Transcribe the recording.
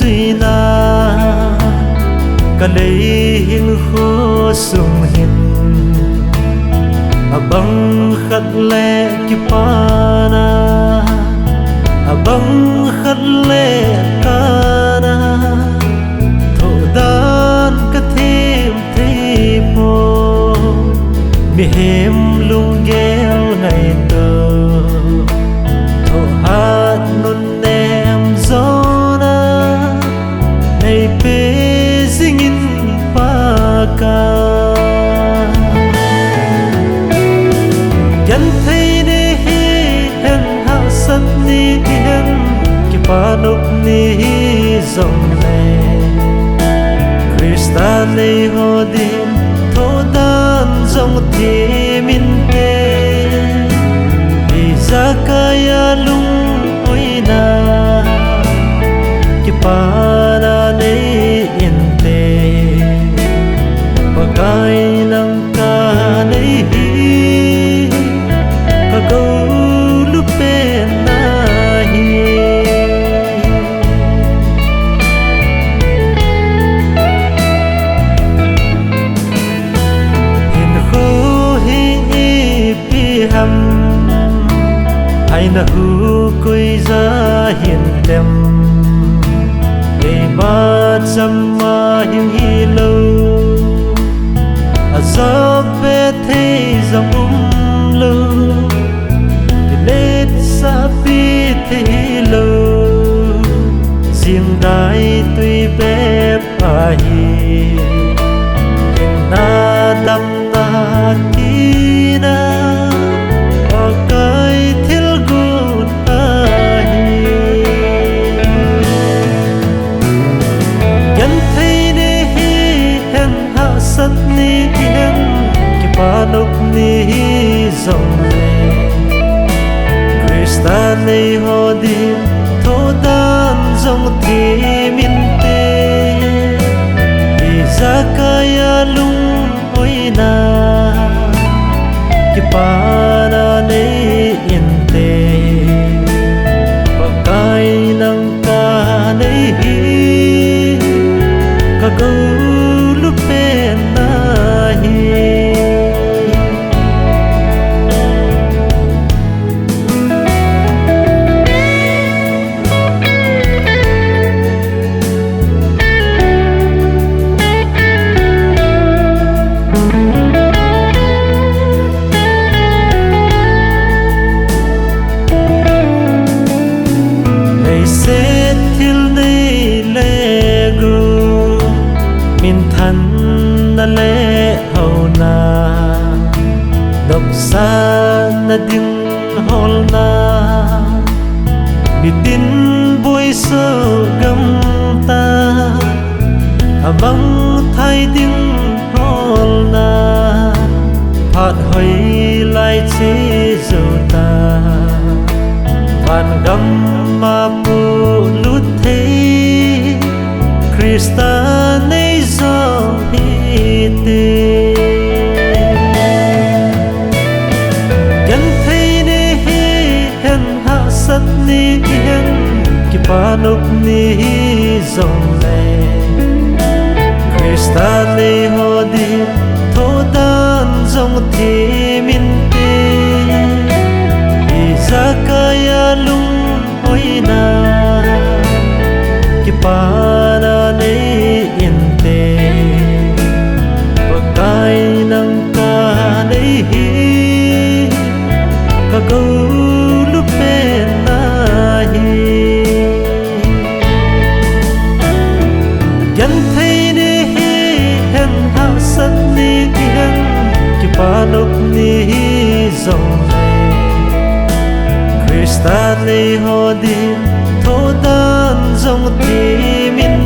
suy na cả lấy hin khô sung hin abang khát lệ kipana abang khát lệ kana thổ đan cả thêm thêm mô mi hem lung ghel ngày tơ thổ hát nun em zona này pe zingin pa ka yan thấy ne hen ha sat ni hen ki pa nop ni zong le Krista nei ho din tho dan zong thi min te Zakaya lung oina kipana nei inte pagai nang ka nei hi ka go lupe nahi hin kho hi pi ham ai na hu koi ra hiền tem ngày ba trăm ma hiền hi lâu a za pe thế dòng lâu let sa pi thế lâu riêng đại tuy bé pa hi na đam na ki na pakai sat ni hen ki panop ni zong le Krista nei ho din tho dan zong thi min te Zakaya lung oina ki pana nei inte pakai nang ka nei hi ka go na le hầu na độc xa na ding hol na mi tin bôi sơ gam ta abang thay ding hol na phạt hơi lại chế dầu ta phàn gam ma pu lút thế Krista nei zo te yan thấy ne hen ha sat ni hen ki panop ni zong le Krista nei ho di tho dan zong thi min te Zakaya lung oina ki pana nei inte pakai nang ka nei hi ka go lupe nahi yan thấy ne hen ha sat ni hen ki panop ni zong le Krista nei ho din tho dan zong thi min